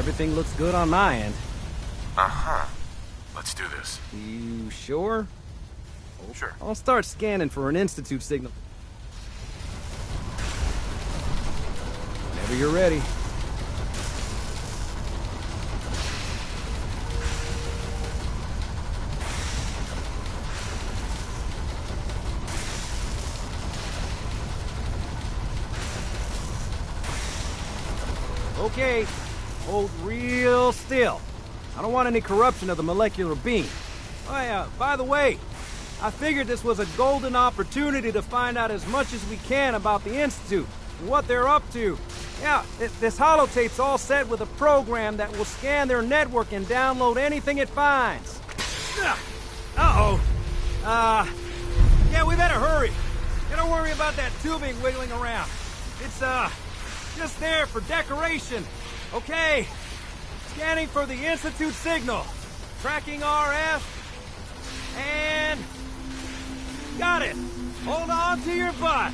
Everything looks good on my end. Uh-huh. Let's do this. You sure? Sure. I'll start scanning for an Institute signal. Whenever you're ready. Okay, hold real still. I don't want any corruption of the molecular beam. Oh, by the way, I figured this was a golden opportunity to find out as much as we can about the Institute and what they're up to. Yeah, this holotape's all set with a program that will scan their network and download anything it finds. Uh-oh. Yeah, we better hurry. Don't worry about that tubing wiggling around. It's, just there for decoration. Okay. Scanning for the Institute signal. Tracking RF. And... got it. Hold on to your butt.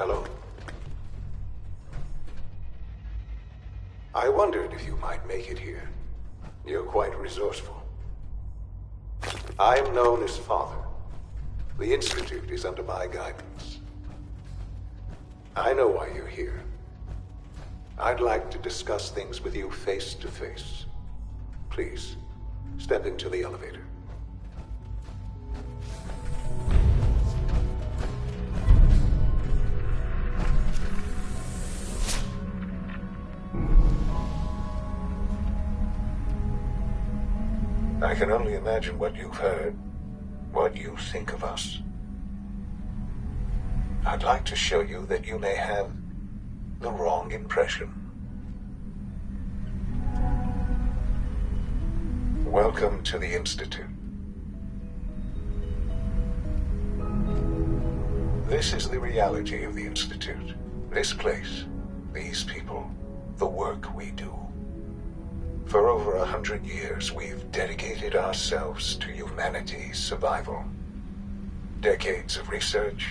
Hello? I wondered if you might make it here. You're quite resourceful. I'm known as Father. The Institute is under my guidance. I know why you're here. I'd like to discuss things with you face to face. Please, step into the elevator. I can only imagine what you've heard, what you think of us. I'd like to show you that you may have the wrong impression. Welcome to the Institute. This is the reality of the Institute. This place, these people, the work we do. For over 100 years, we've dedicated ourselves to humanity's survival. Decades of research,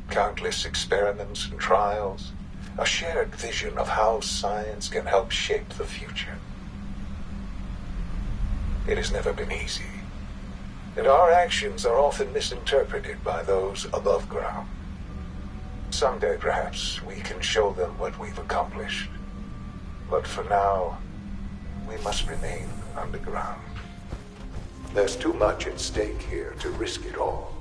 countless experiments and trials, a shared vision of how science can help shape the future. It has never been easy, and our actions are often misinterpreted by those above ground. Someday, perhaps, we can show them what we've accomplished. But for now, we must remain underground. There's too much at stake here to risk it all.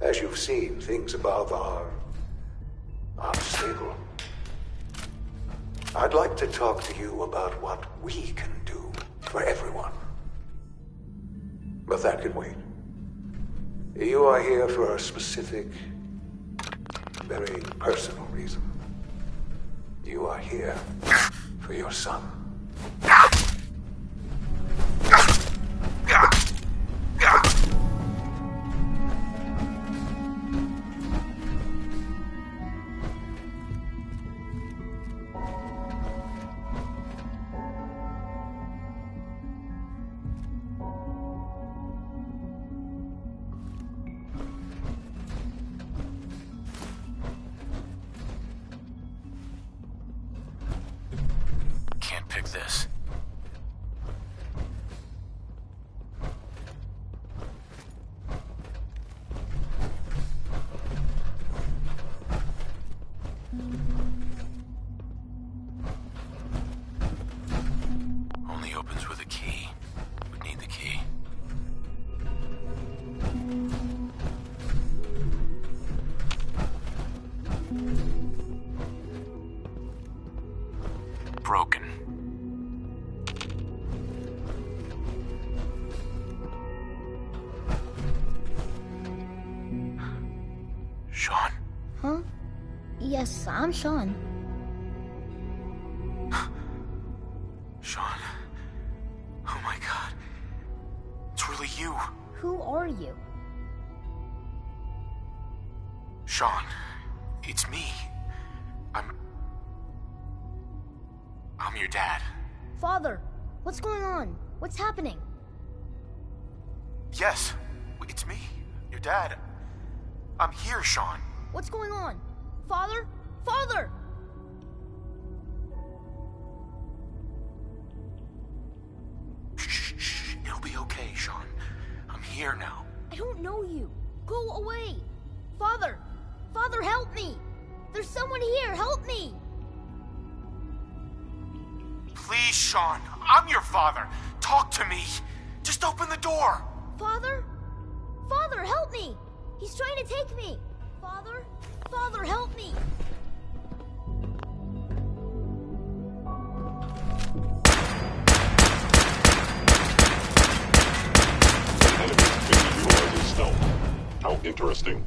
As you've seen, things above are unstable. I'd like to talk to you about what we can do for everyone. But that can wait. You are here for a specific, very personal reason. You are here for your son. Pick this. Only opens with a key. Would need the key. Broken. Sean? Huh? Yes, I'm Sean. Sean. Oh my God. It's really you. Who are you? Sean. It's me. I'm your dad. Father, what's going on? What's happening? Yes, it's me, your dad. I'm here, Sean. What's going on? Father? Father! Shh. It'll be okay, Sean. I'm here now. I don't know you. Go away. Father! Father, help me! There's someone here. Help me! Please, Sean. I'm your father. Talk to me. Just open the door. Father? Father, help me! He's trying to take me! Father? Father, help me! Enemies can be utilizing stealth. How interesting.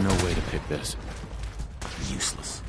no way to pick this. Useless.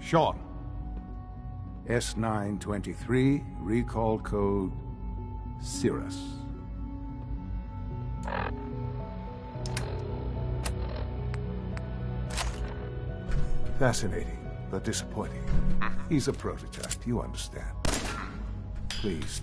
Sean. S923, recall code Cirrus. Fascinating, but disappointing. He's a prototype, you understand. Please.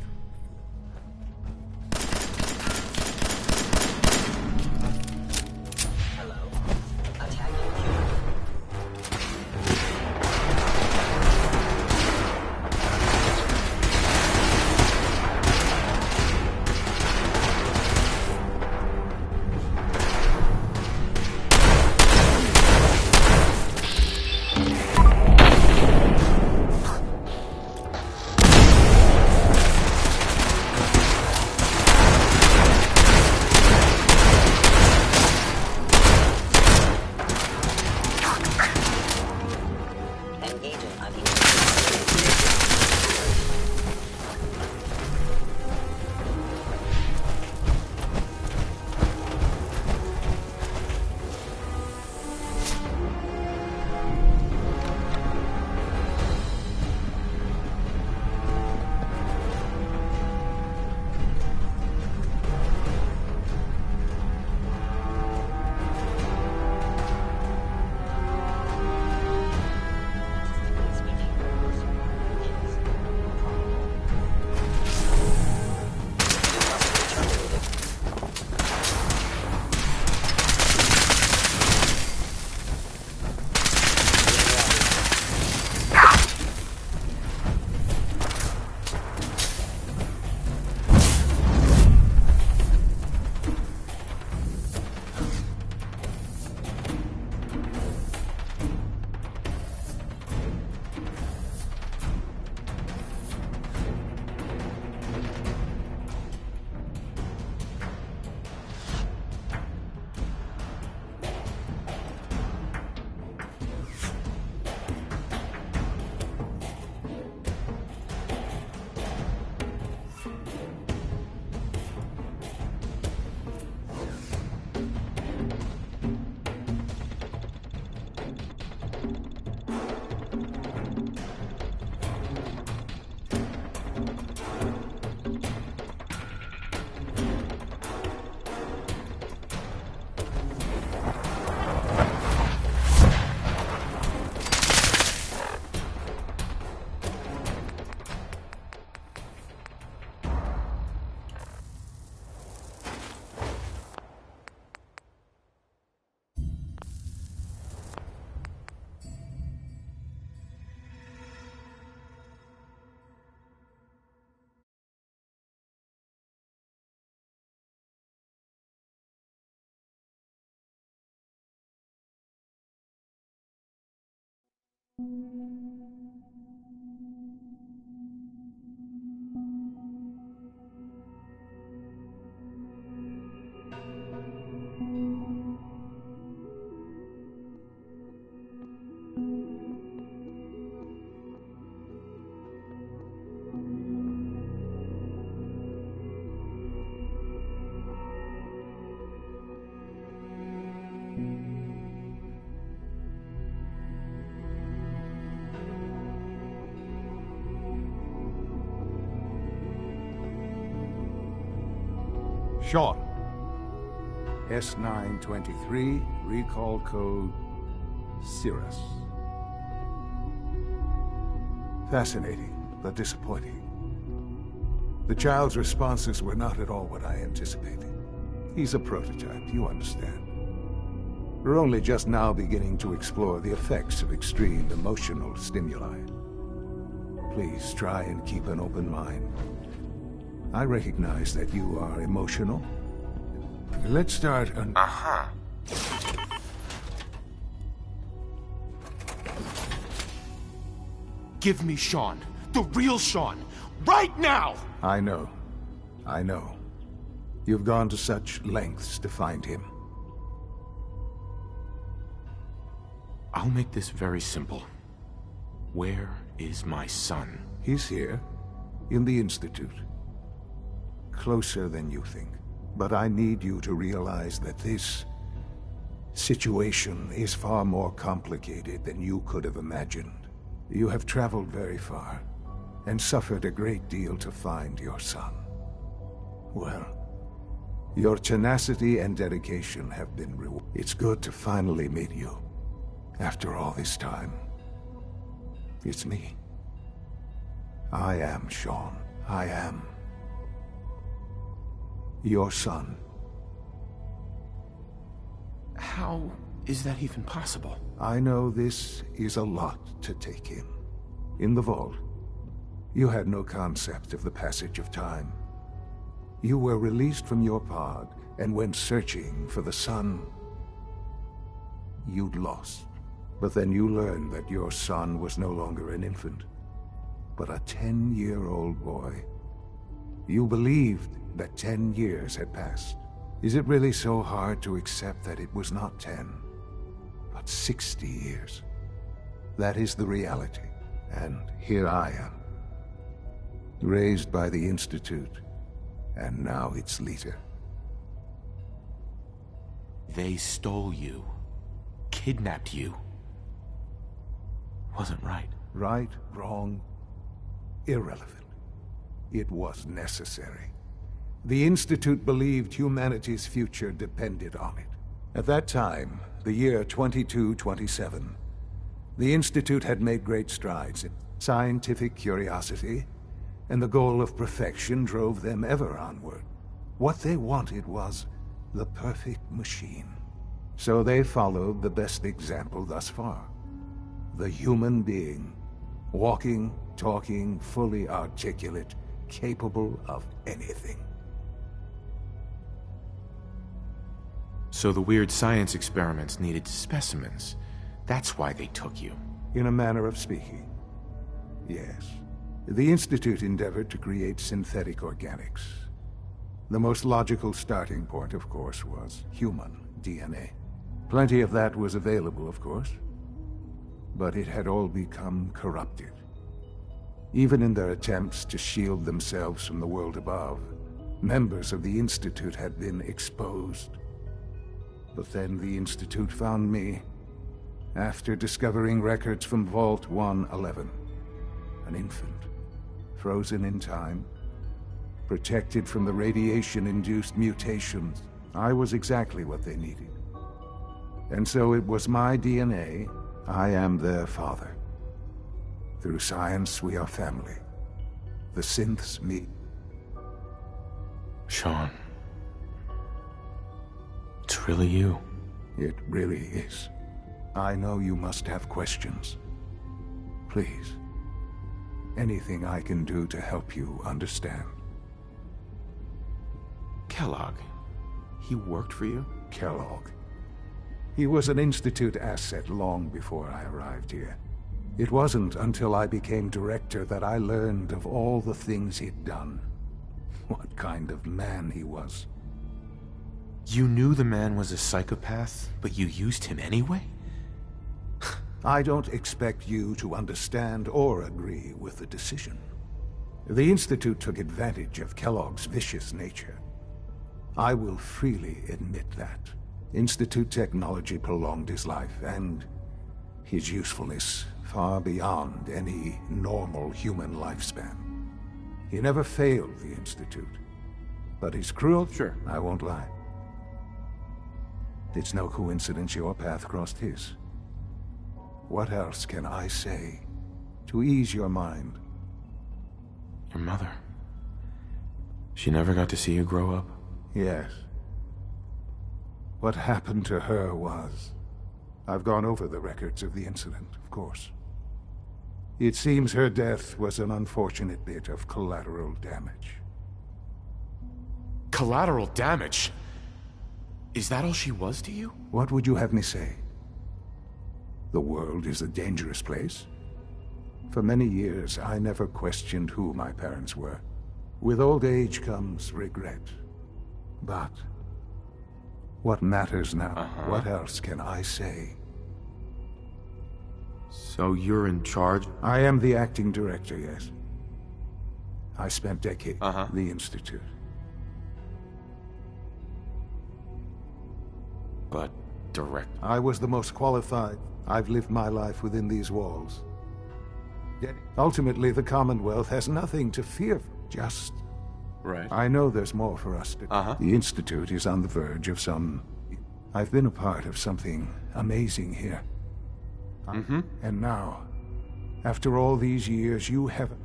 Sean. S923, recall code Cirrus. Fascinating, but disappointing. The child's responses were not at all what I anticipated. He's a prototype, you understand. We're only just now beginning to explore the effects of extreme emotional stimuli. Please try and keep an open mind. I recognize that you are emotional. Let's start on... Uh-huh. Give me Sean. The real Sean. Right now! I know. I know. You've gone to such lengths to find him. I'll make this very simple. Where is my son? He's here, in the Institute. Closer than you think. But I need you to realize that this situation is far more complicated than you could have imagined. You have traveled very far, and suffered a great deal to find your son. Well, your tenacity and dedication have been rewarded. It's good to finally meet you. After all this time, it's me. I am Sean. I am your son. How is that even possible? I know this is a lot to take in. In the vault, you had no concept of the passage of time. You were released from your pod and went searching for the son you'd lost. But then you learned that your son was no longer an infant, but a 10-year-old boy. You believed that 10 years had passed. Is it really so hard to accept that it was not 10, but 60 years? That is the reality, and here I am. Raised by the Institute, and now its leader. They stole you. Kidnapped you. Wasn't right. Right, wrong, irrelevant. It was necessary. The Institute believed humanity's future depended on it. At that time, the year 2227, the Institute had made great strides in scientific curiosity, and the goal of perfection drove them ever onward. What they wanted was the perfect machine. So they followed the best example thus far. The human being. Walking, talking, fully articulate, capable of anything. So the weird science experiments needed specimens. That's why they took you. In a manner of speaking, yes. The Institute endeavored to create synthetic organics. The most logical starting point, of course, was human DNA. Plenty of that was available, of course. But it had all become corrupted. Even in their attempts to shield themselves from the world above, members of the Institute had been exposed. But then the Institute found me, after discovering records from Vault 111. An infant, frozen in time, protected from the radiation-induced mutations. I was exactly what they needed. And so it was my DNA. I am their father. Through science, we are family. The synths meet. Sean. It's really you. It really is. I know you must have questions. Please. Anything I can do to help you understand. Kellogg. He worked for you? Kellogg. He was an Institute asset long before I arrived here. It wasn't until I became director that I learned of all the things he'd done. What kind of man he was. You knew the man was a psychopath, but you used him anyway? I don't expect you to understand or agree with the decision. The Institute took advantage of Kellogg's vicious nature. I will freely admit that. Institute technology prolonged his life, and his usefulness far beyond any normal human lifespan. He never failed the Institute, But he's cruel? Sure. I won't lie. It's no coincidence your path crossed his. What else can I say to ease your mind? Your mother. She never got to see you grow up? Yes. What happened to her was... I've gone over the records of the incident, of course. It seems her death was an unfortunate bit of collateral damage. Collateral damage? Is that all she was to you? What would you have me say? The world is a dangerous place. For many years, I never questioned who my parents were. With old age comes regret. But what matters now? What else can I say? So you're in charge? I am the acting director, yes. I spent decades at the Institute. But direct... I was the most qualified. I've lived my life within these walls. Yet, ultimately, the Commonwealth has nothing to fear. Just... Right. I know there's more for us to... The Institute is on the verge of some... I've been a part of something amazing here. And now, after all these years, you haven't...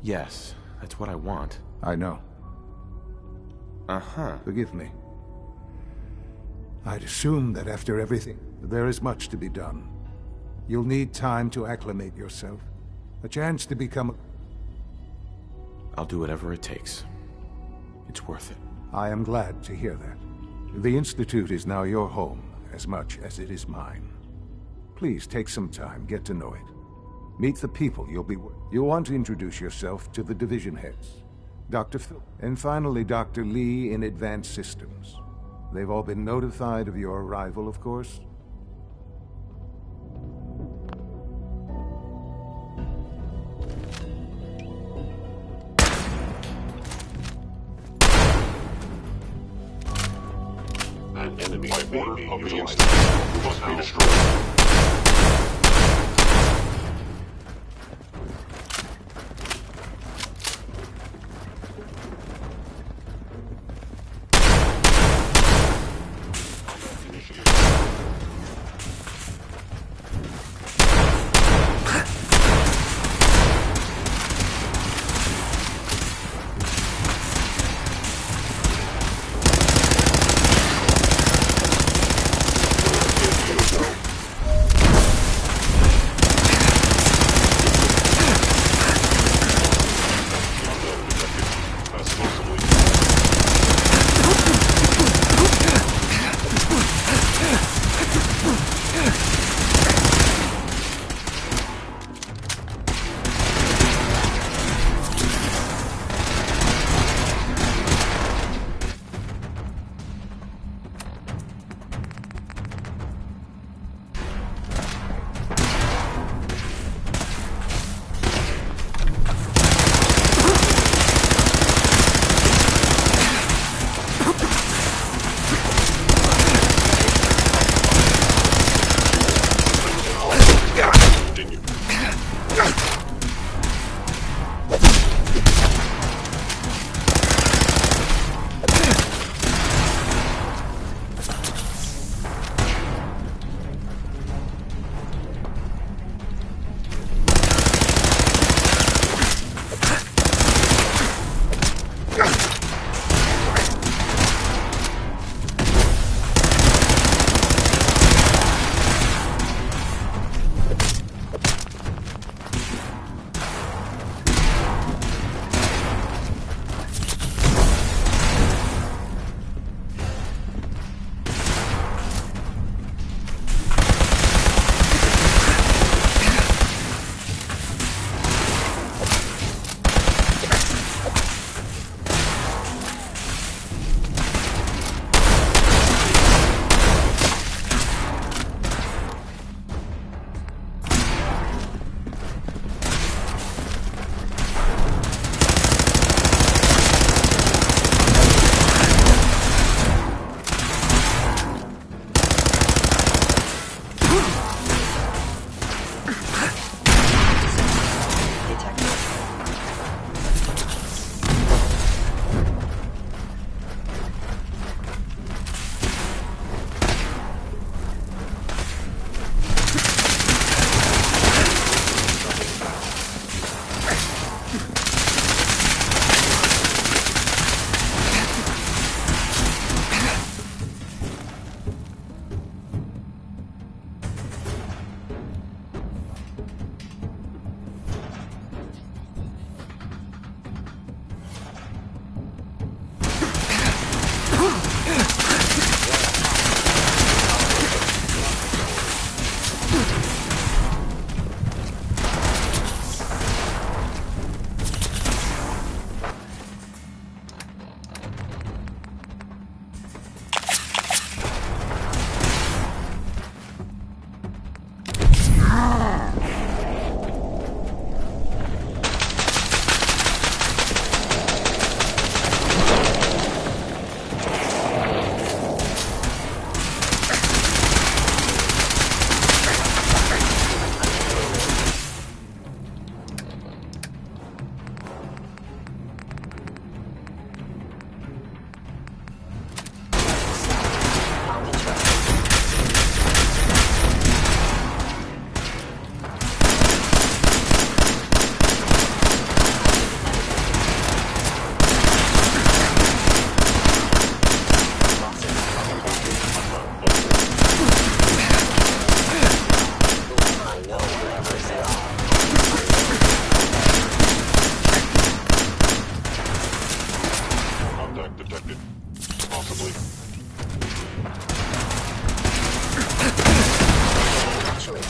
Yes, that's what I want. I know. Forgive me. I'd assume that after everything, there is much to be done. You'll need time to acclimate yourself. A chance to become... I'll do whatever it takes. It's worth it. I am glad to hear that. The Institute is now your home, as much as it is mine. Please take some time, get to know it. Meet the people you'll be with. You'll want to introduce yourself to the division heads. Dr. Phil, and finally Dr. Lee in Advanced Systems. They've all been notified of your arrival, of course. An enemy by order of the Institute must be destroyed.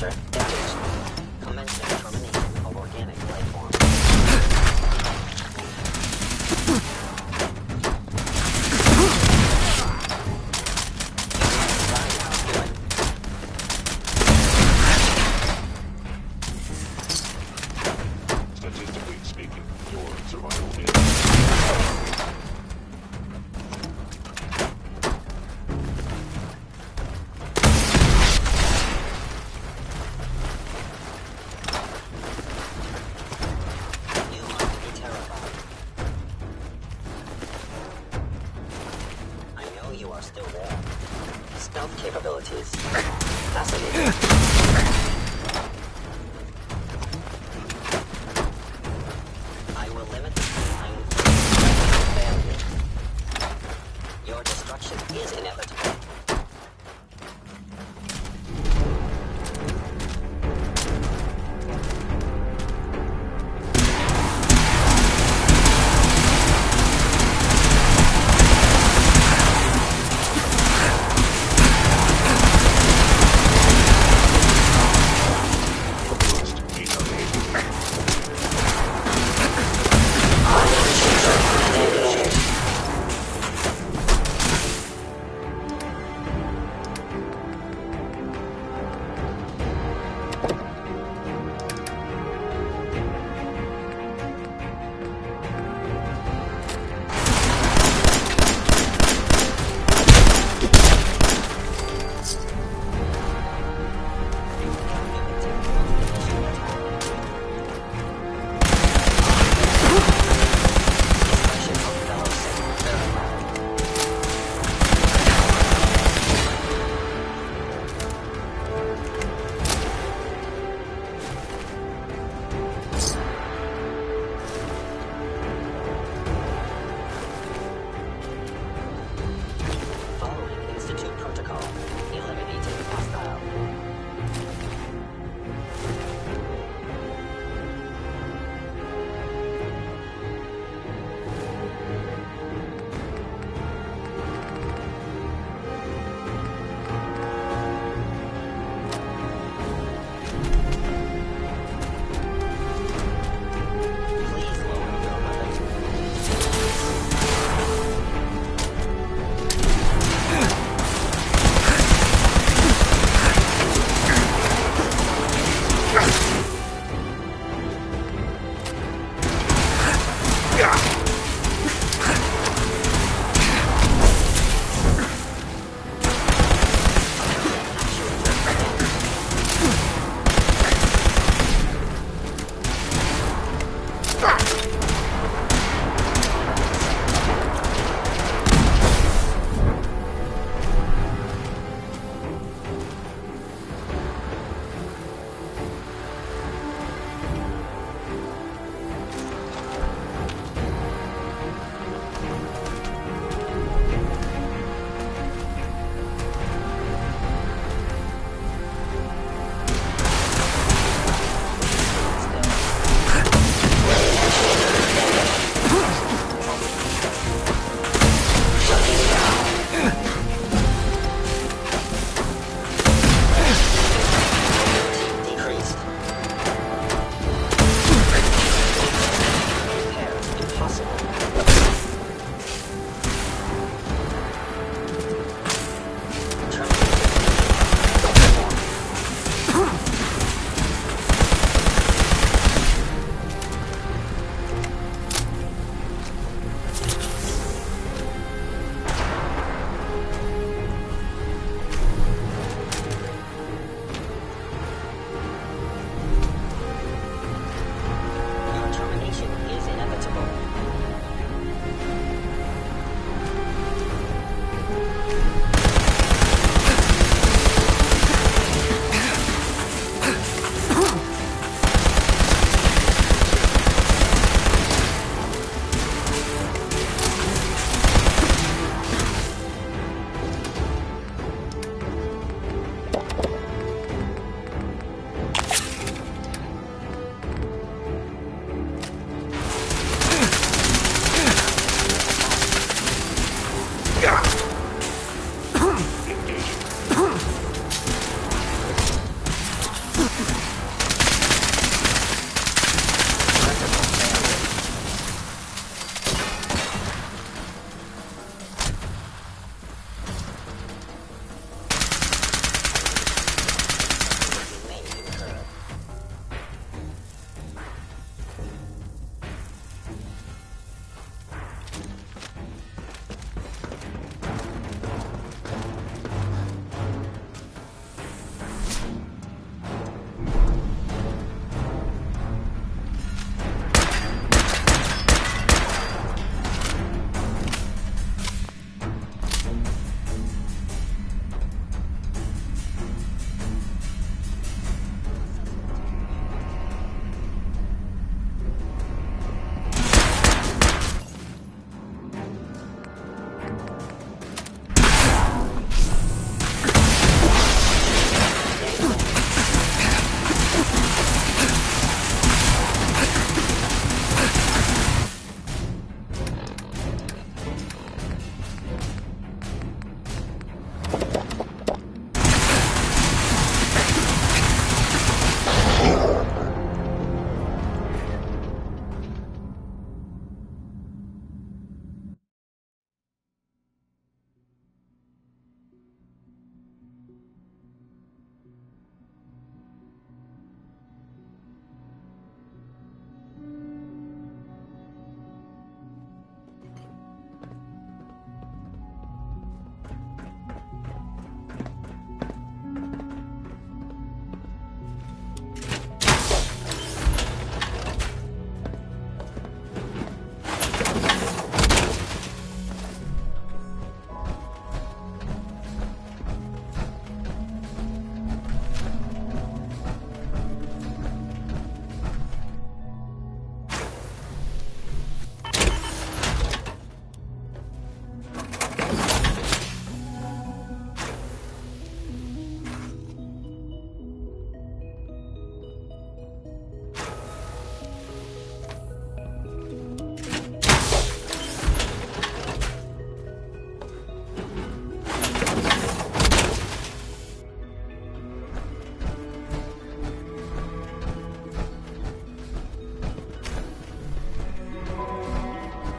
sensor damaged. Commencing termination of organic life form. Statistically speaking, your survival is... You must be terrified. I know you are still there. Stealth capabilities. Fascinating. I will limit the time failure. Your destruction is inevitable.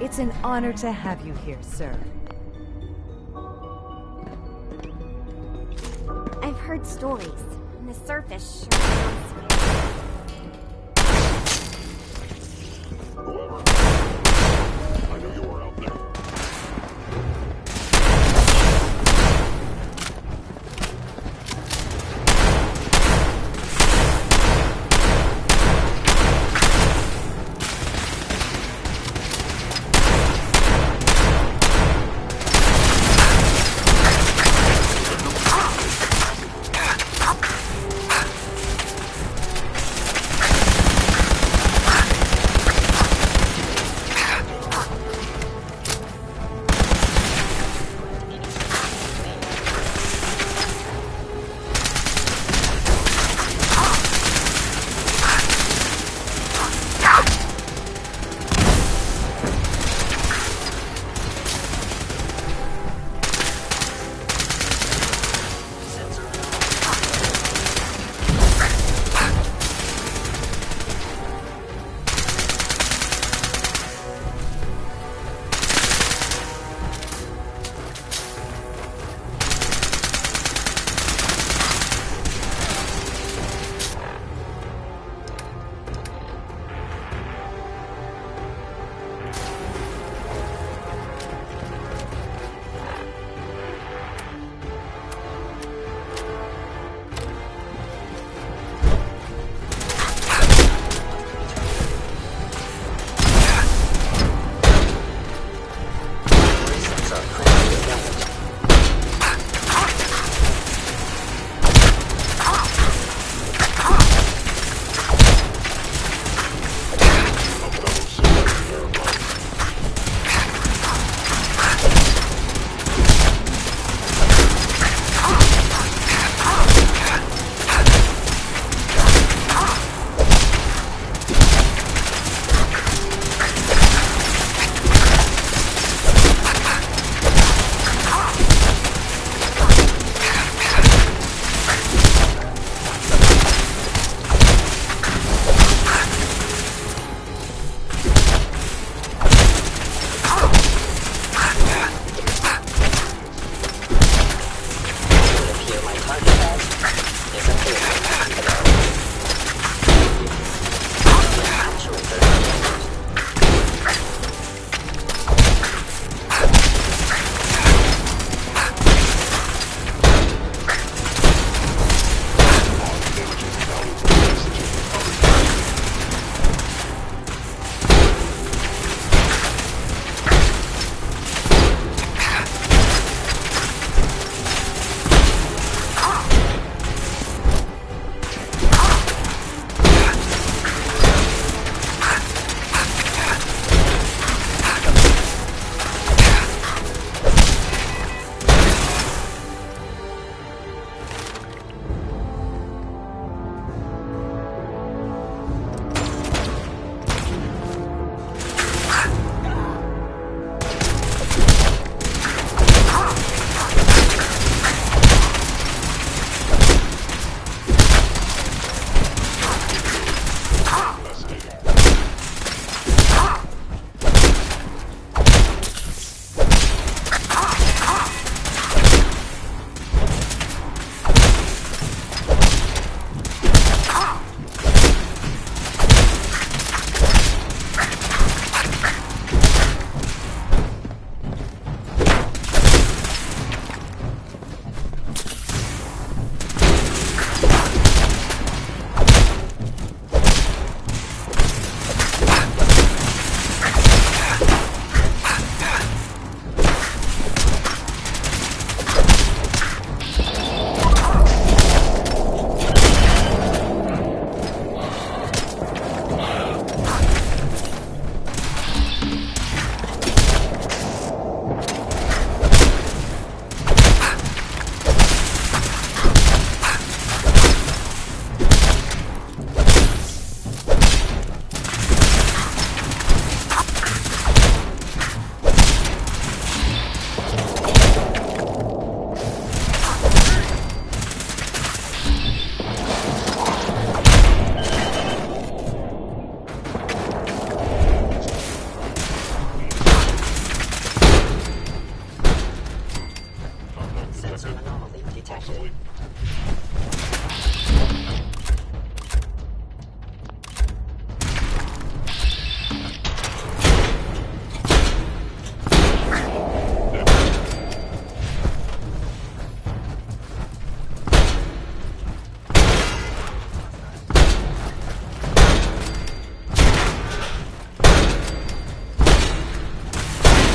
It's an honor to have you here, sir. I've heard stories, and the surface sure sounds scary. Whoever. I knew you were out there.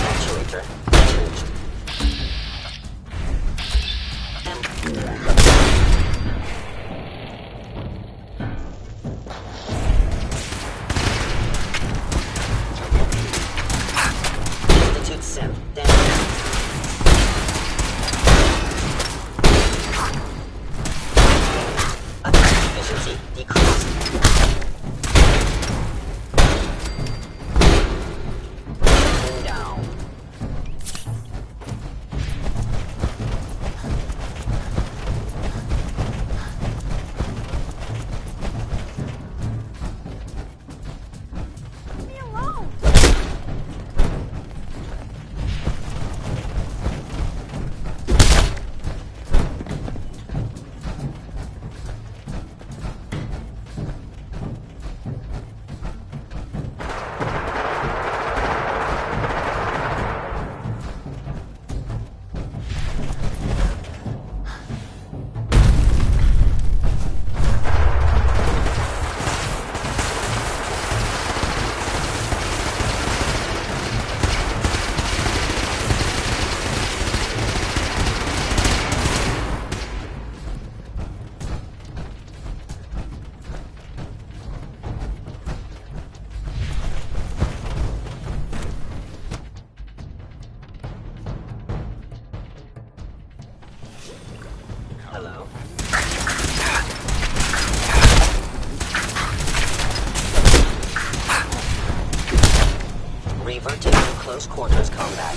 Actuator damaged. Institute synth damaged. Attack efficiency decreased. Engine down. Leave me alone! Hello. Reverting to close quarters combat.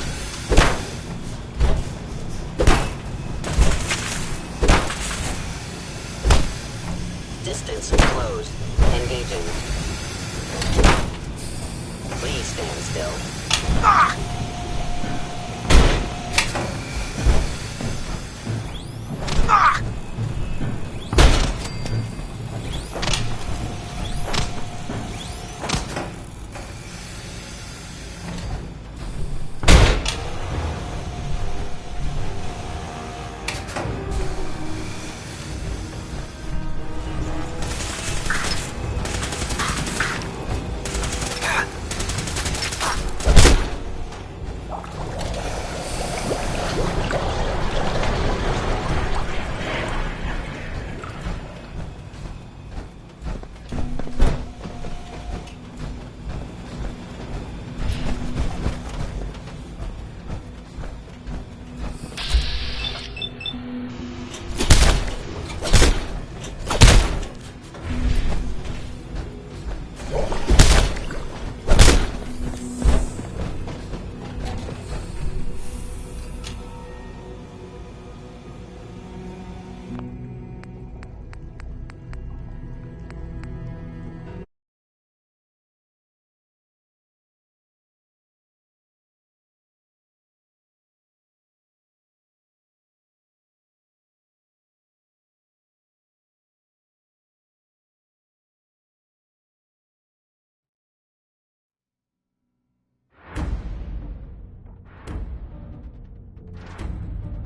Distance closed. Engaging. Please stand still.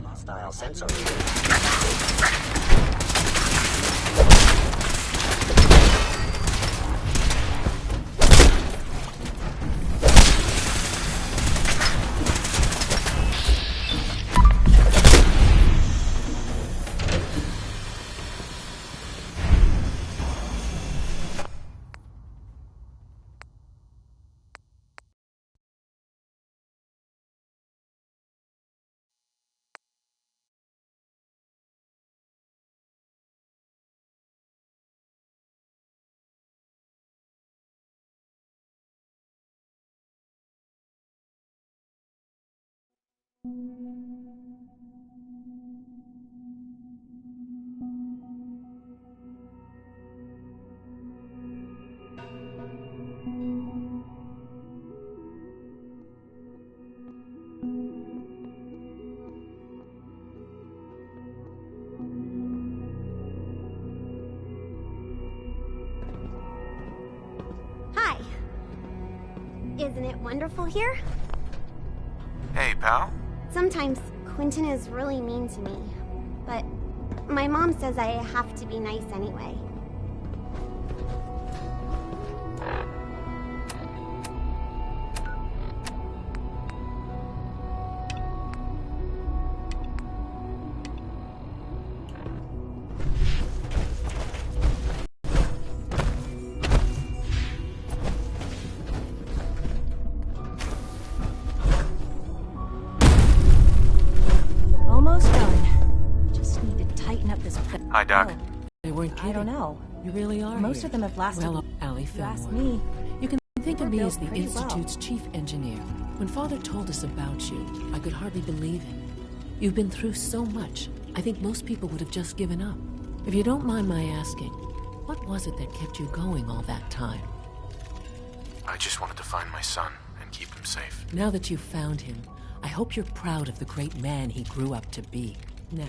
Hostile sensor reading. Isn't it wonderful here? Hey, pal. Sometimes Quentin is really mean to me, but my mom says I have to be nice anyway. Almost done. Just need to tighten up this. Hi, Doc. They weren't kidding. I don't know. You really are. Most here. of them have lasted. Well, Allie If you ask Fillmore. me. You can think of We're me built as the pretty well. Institute's chief engineer. When Father told us about you, I could hardly believe it. You've been through so much, I think most people would have just given up. If you don't mind my asking, what was it that kept you going all that time? I just wanted to find my son and keep him safe. Now that you've found him, I hope you're proud of the great man he grew up to be. Now,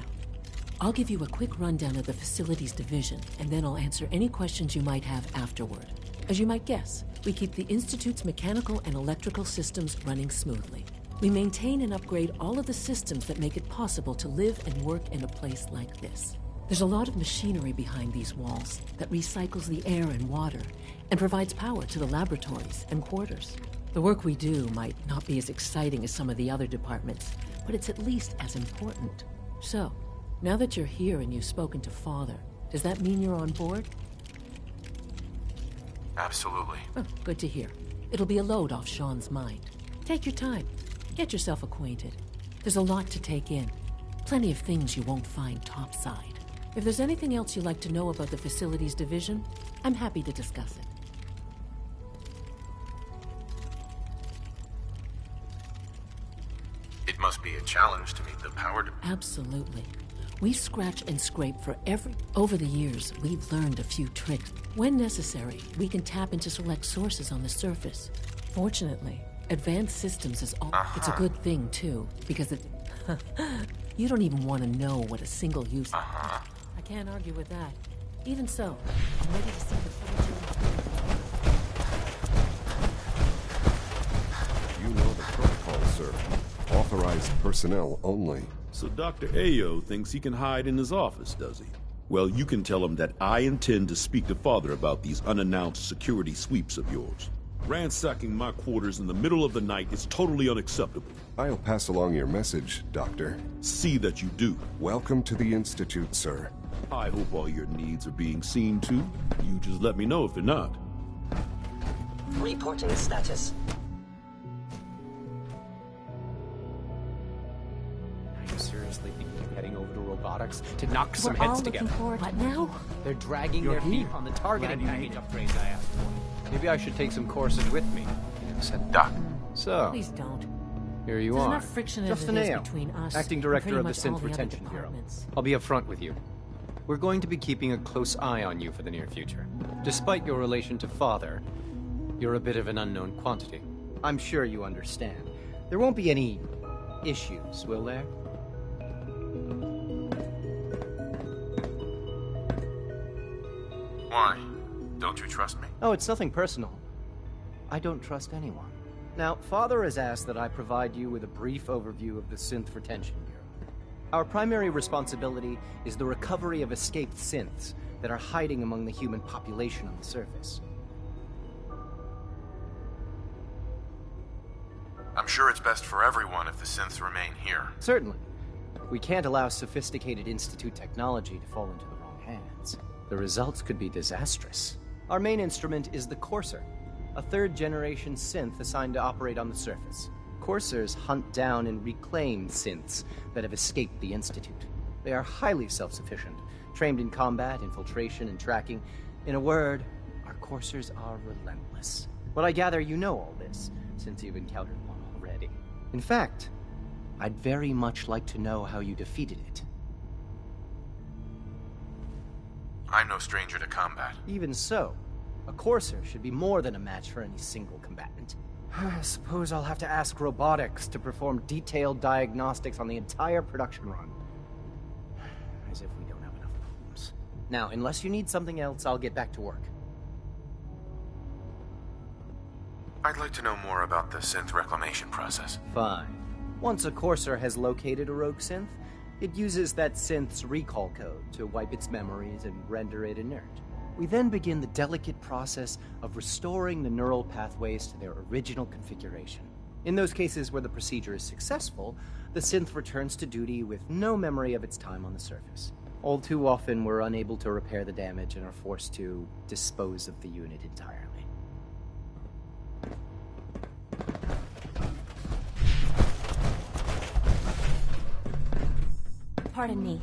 I'll give you a quick rundown of the facilities division, and then I'll answer any questions you might have afterward. As you might guess, we keep the Institute's mechanical and electrical systems running smoothly. We maintain and upgrade all of the systems that make it possible to live and work in a place like this. There's a lot of machinery behind these walls that recycles the air and water and provides power to the laboratories and quarters. The work we do might not be as exciting as some of the other departments, but it's at least as important. So, now that you're here and you've spoken to Father, does that mean you're on board? Absolutely. Oh, good to hear. It'll be a load off Sean's mind. Take your time. Get yourself acquainted. There's a lot to take in. Plenty of things you won't find topside. If there's anything else you'd like to know about the facilities division, I'm happy to discuss it. It must be a challenge to meet the power Absolutely. We scratch and scrape for every... Over the years, we've learned a few tricks. When necessary, we can tap into select sources on the surface. Fortunately, advanced systems is all... It's a good thing, too, because it... You don't even want to know what a single-use... I can't argue with that. Even so, I'm ready to see the full... You know the protocol, sir. Authorized personnel only. So Dr. Ayo thinks he can hide in his office, does he? Well, you can tell him that I intend to speak to Father about these unannounced security sweeps of yours. Ransacking my quarters in the middle of the night is totally unacceptable. I'll pass along your message, Doctor. See that you do. Welcome to the Institute, sir. I hope all your needs are being seen to. You just let me know if they're not. Reporting status. You seriously think they're heading over to robotics to knock some We're all heads looking together? forward to What now? They're dragging You're their feet here. on the targeting package upgrades I asked for. Maybe I should take some courses with me. Doc. So, Please don't. here you There's are. enough friction as Justin it is Ayo, between us acting and director pretty of the much all Synth the other Retention Bureau. departments. I'll be upfront with you. We're going to be keeping a close eye on you for the near future. Despite your relation to Father, you're a bit of an unknown quantity. I'm sure you understand. There won't be any issues, will there? Why? Don't you trust me? Oh, it's nothing personal. I don't trust anyone. Now, Father has asked that I provide you with a brief overview of the Synth Retention Bureau. Our primary responsibility is the recovery of escaped synths that are hiding among the human population on the surface. I'm sure it's best for everyone if the synths remain here. Certainly. We can't allow sophisticated Institute technology to fall into the wrong hands. The results could be disastrous. Our main instrument is the Courser, a third-generation synth assigned to operate on the surface. Coursers hunt down and reclaim synths that have escaped the Institute. They are highly self-sufficient, trained in combat, infiltration, and tracking. In a word, our Coursers are relentless. But I gather you know all this, since you've encountered one already. In fact, I'd very much like to know how you defeated it. I'm no stranger to combat. Even so, a Courser should be more than a match for any single combatant. I suppose I'll have to ask robotics to perform detailed diagnostics on the entire production run. As if we don't have enough problems. Now, unless you need something else, I'll get back to work. I'd like to know more about the synth reclamation process. Fine. Once a Courser has located a rogue synth, it uses that synth's recall code to wipe its memories and render it inert. We then begin the delicate process of restoring the neural pathways to their original configuration. In those cases where the procedure is successful, the synth returns to duty with no memory of its time on the surface. All too often, we're unable to repair the damage and are forced to dispose of the unit entirely. Pardon me.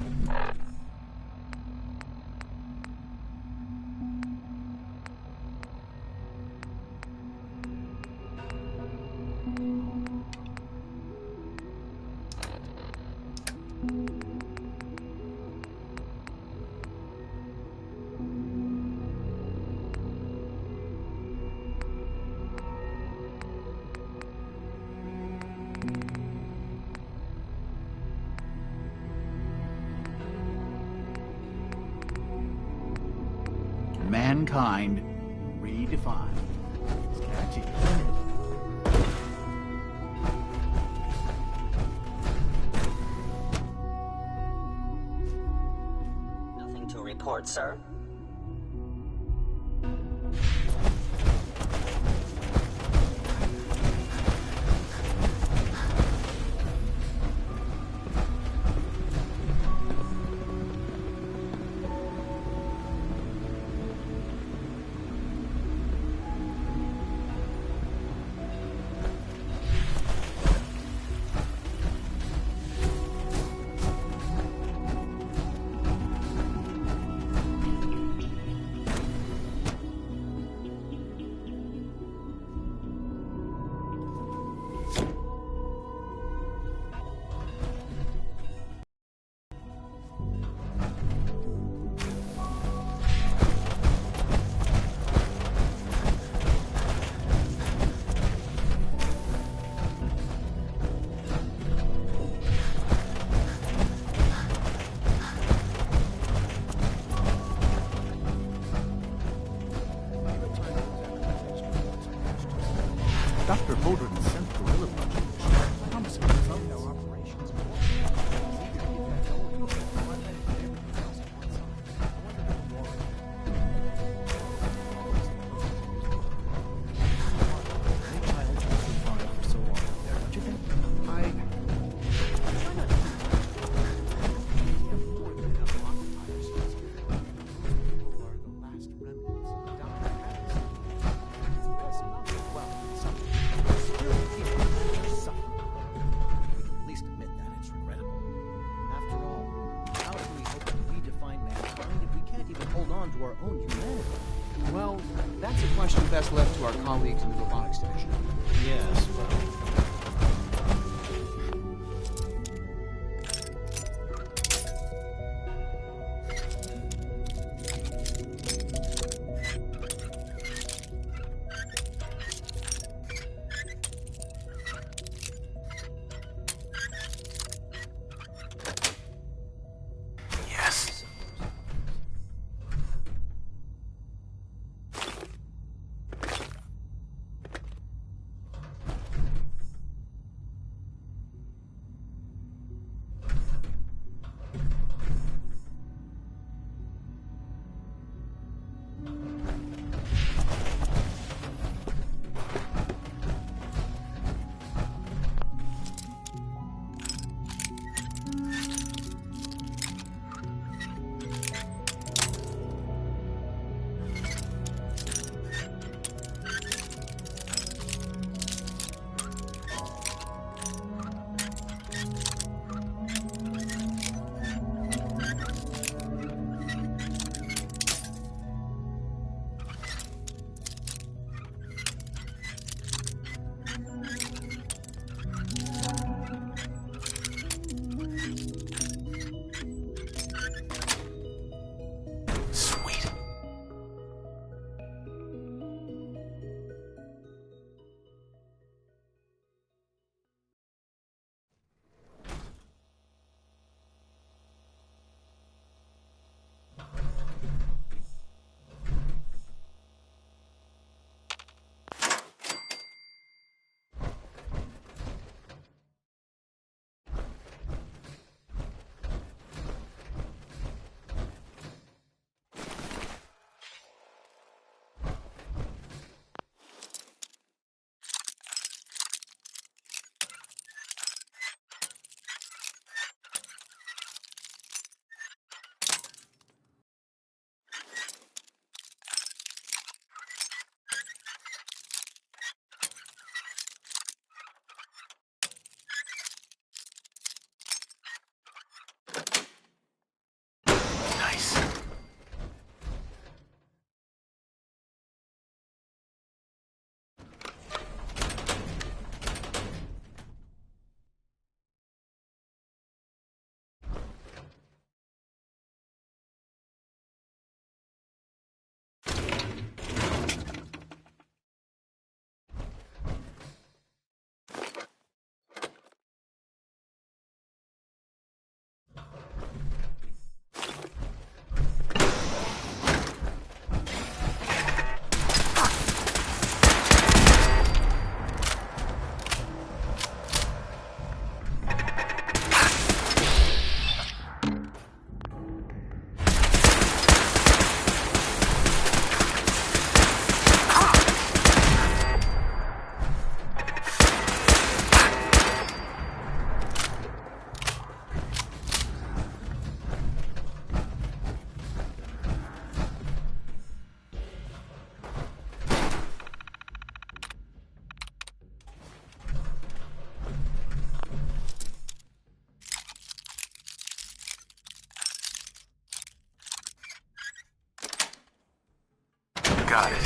Mankind redefined. It's catchy. Nothing to report, sir. Dr. Holdren's sent gorilla project. Promising results. Well, that's a question best left to our colleagues in the robotics division. Yes, well... got it.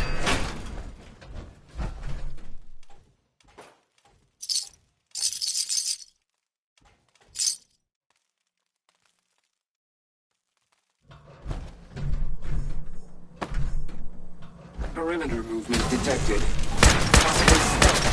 Perimeter movement detected. Possible stealth.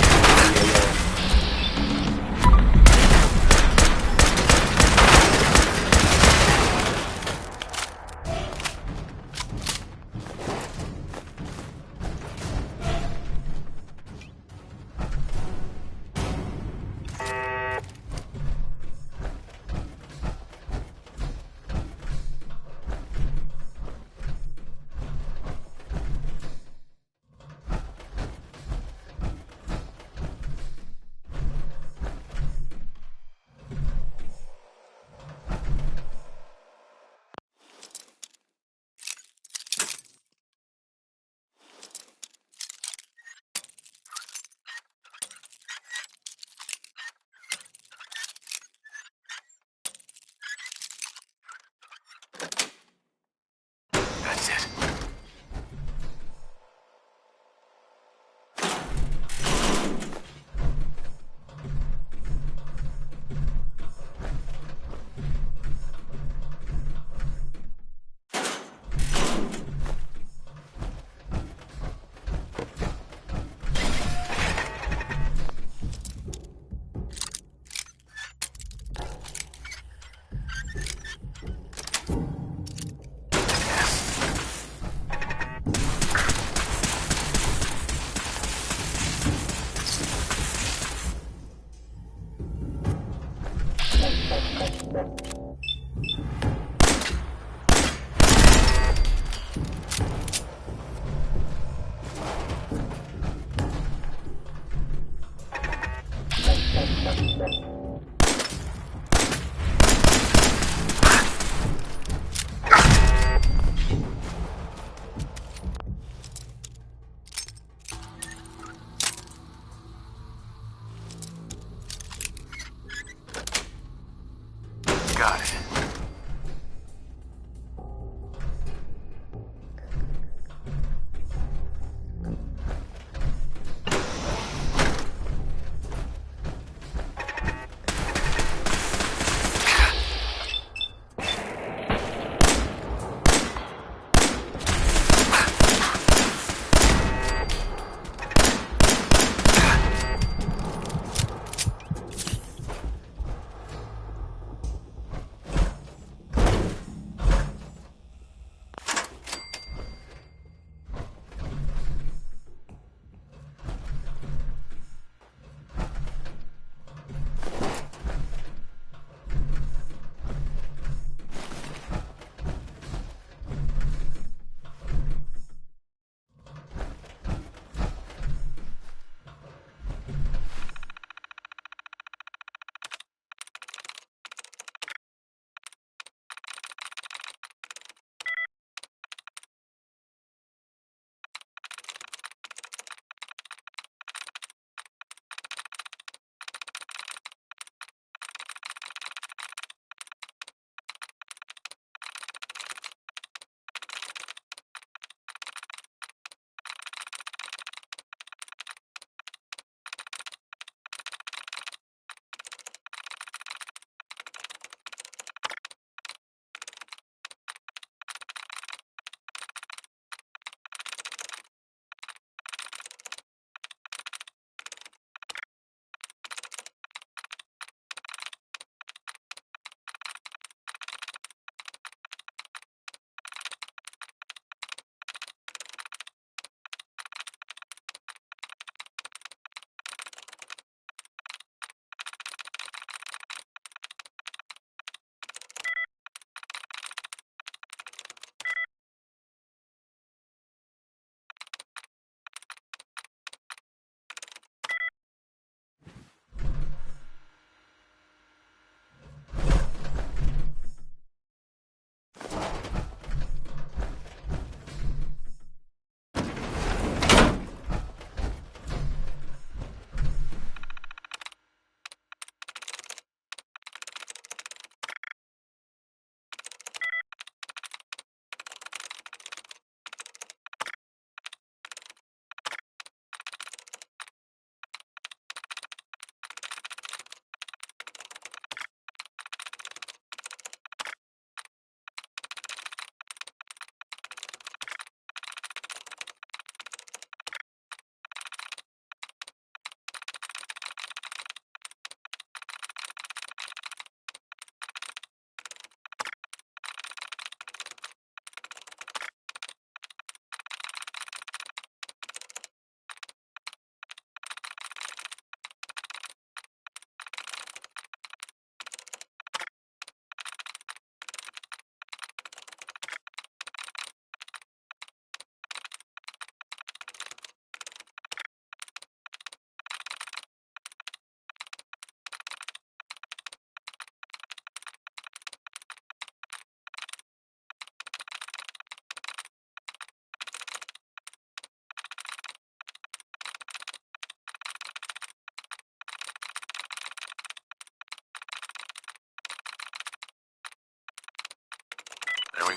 That's it.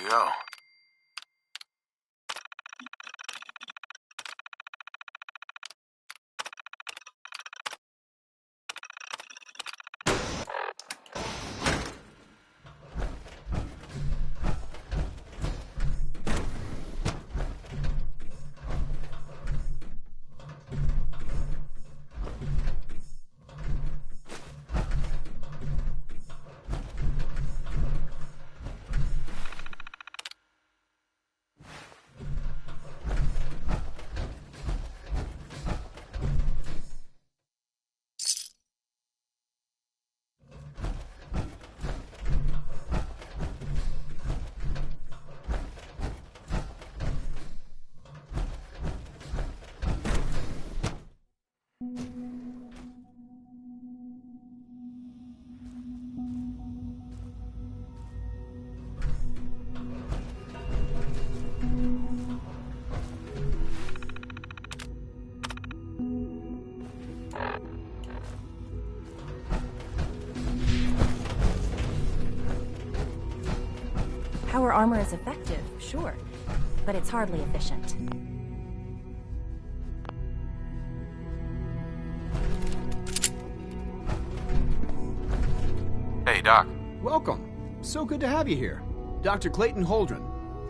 go. Power armor is effective, sure, but it's hardly efficient. Hey, Doc. Welcome. So good to have you here. Dr. Clayton Holdren,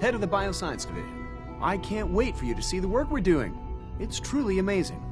head of the Bioscience Division. I can't wait for you to see the work we're doing. It's truly amazing.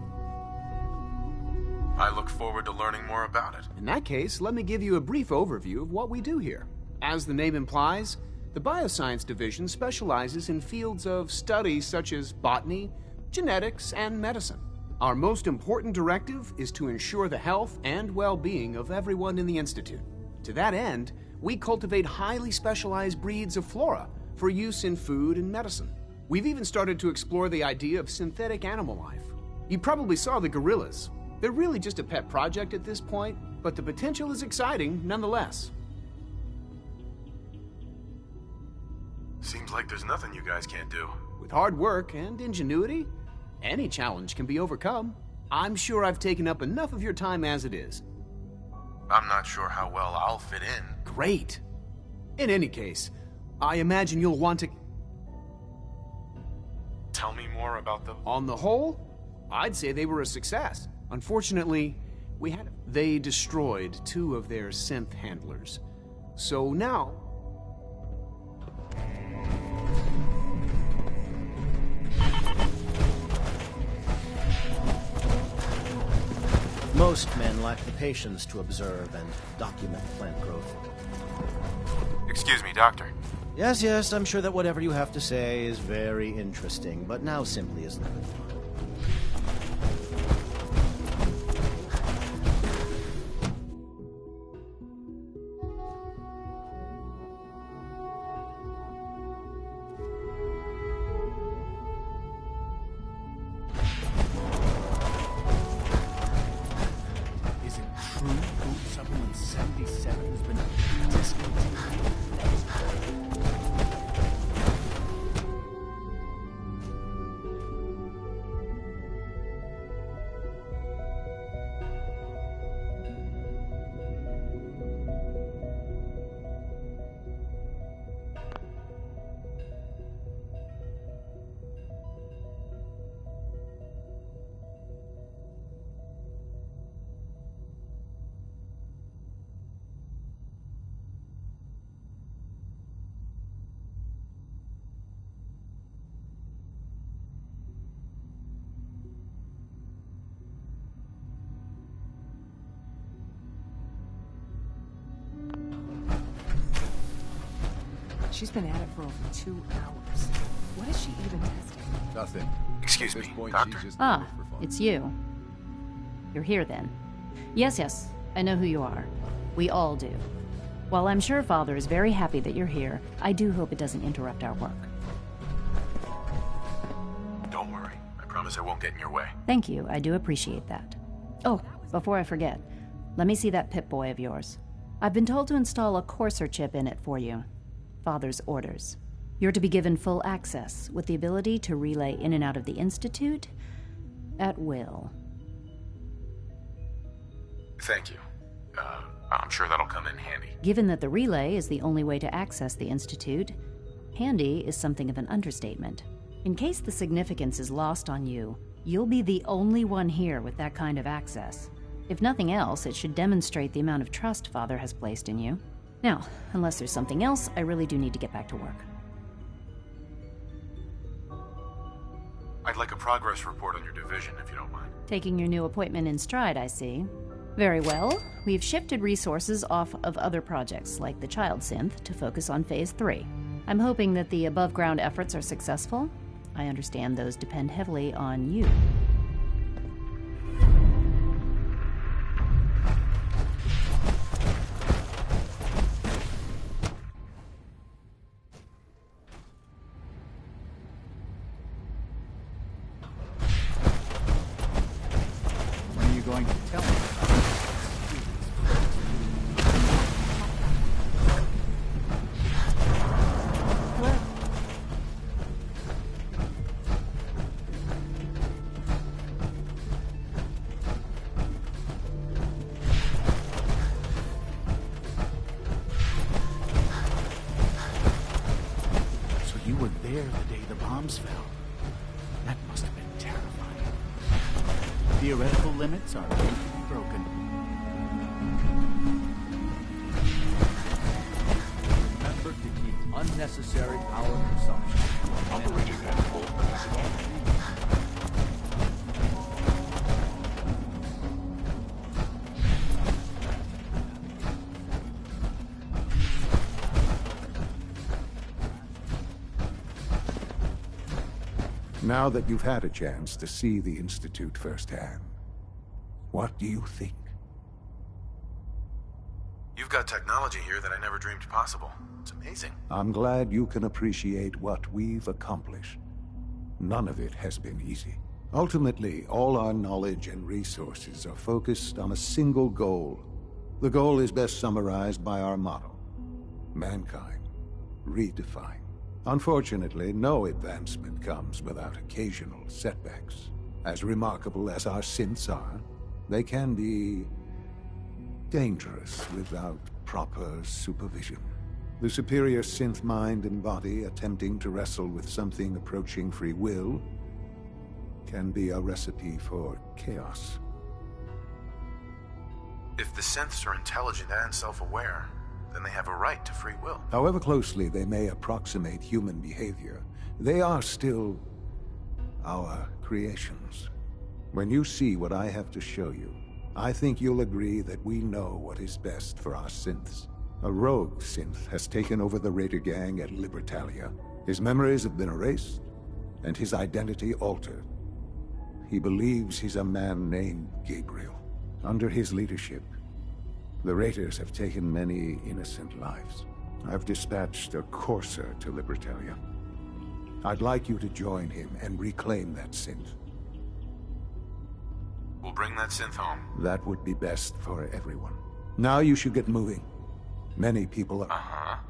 I look forward to learning more about it. In that case, let me give you a brief overview of what we do here. As the name implies, the Bioscience Division specializes in fields of study such as botany, genetics, and medicine. Our most important directive is to ensure the health and well-being of everyone in the Institute. To that end, we cultivate highly specialized breeds of flora for use in food and medicine. We've even started to explore the idea of synthetic animal life. You probably saw the gorillas. They're really just a pet project at this point, but the potential is exciting nonetheless. Seems like there's nothing you guys can't do. With hard work and ingenuity, any challenge can be overcome. I'm sure I've taken up enough of your time as it is. I'm not sure how well I'll fit in. Great. In any case, I imagine you'll want to... Tell me more about them. On the whole, I'd say they were a success. Unfortunately, they destroyed 2 of their synth handlers. So now... Most men lack the patience to observe and document plant growth. Excuse me, Doctor. Yes, I'm sure that whatever you have to say is very interesting, but now simply isn't the time. She's been at it for over 2 hours. What is she even testing? Nothing. Excuse me, Doctor. Ah, it's you. You're here then. Yes, I know who you are. We all do. While I'm sure Father is very happy that you're here, I do hope it doesn't interrupt our work. Don't worry. I promise I won't get in your way. Thank you, I do appreciate that. Oh, before I forget, let me see that Pip-Boy of yours. I've been told to install a Courser chip in it for you. Father's orders. You're to be given full access, with the ability to relay in and out of the Institute at will. Thank you. I'm sure that'll come in handy. Given that the relay is the only way to access the Institute, Handy is something of an understatement. In case the significance is lost on you, you'll be the only one here with that kind of access. If nothing else, it should demonstrate the amount of trust Father has placed in you. Now, unless there's something else, I really do need to get back to work. I'd like a progress report on your division, if you don't mind. Taking your new appointment in stride, I see. Very well. We've shifted resources off of other projects, like the Child Synth, to focus on Phase 3. I'm hoping that the above-ground efforts are successful. I understand those depend heavily on you. When are you going to tell me? You were there the day the bombs fell. That must have been terrifying. Theoretical limits are made to be broken. Remember to keep unnecessary power consumption. Operating at full capacity. Now that you've had a chance to see the Institute firsthand, what do you think? You've got technology here that I never dreamed possible. It's amazing. I'm glad you can appreciate what we've accomplished. None of it has been easy. Ultimately, all our knowledge and resources are focused on a single goal. The goal is best summarized by our motto: mankind redefined. Unfortunately, no advancement comes without occasional setbacks. As remarkable as our synths are, they can be dangerous without proper supervision. The superior synth mind and body attempting to wrestle with something approaching free will can be a recipe for chaos. If the synths are intelligent and self-aware, then they have a right to free will. However closely they may approximate human behavior, they are still our creations. When you see what I have to show you, I think you'll agree that we know what is best for our synths. A rogue synth has taken over the Raider gang at Libertalia. His memories have been erased, and his identity altered. He believes he's a man named Gabriel. Under his leadership, the Raiders have taken many innocent lives. I've dispatched a courser to Libertalia. I'd like you to join him and reclaim that synth. We'll bring that synth home. That would be best for everyone. Now you should get moving. Many people are...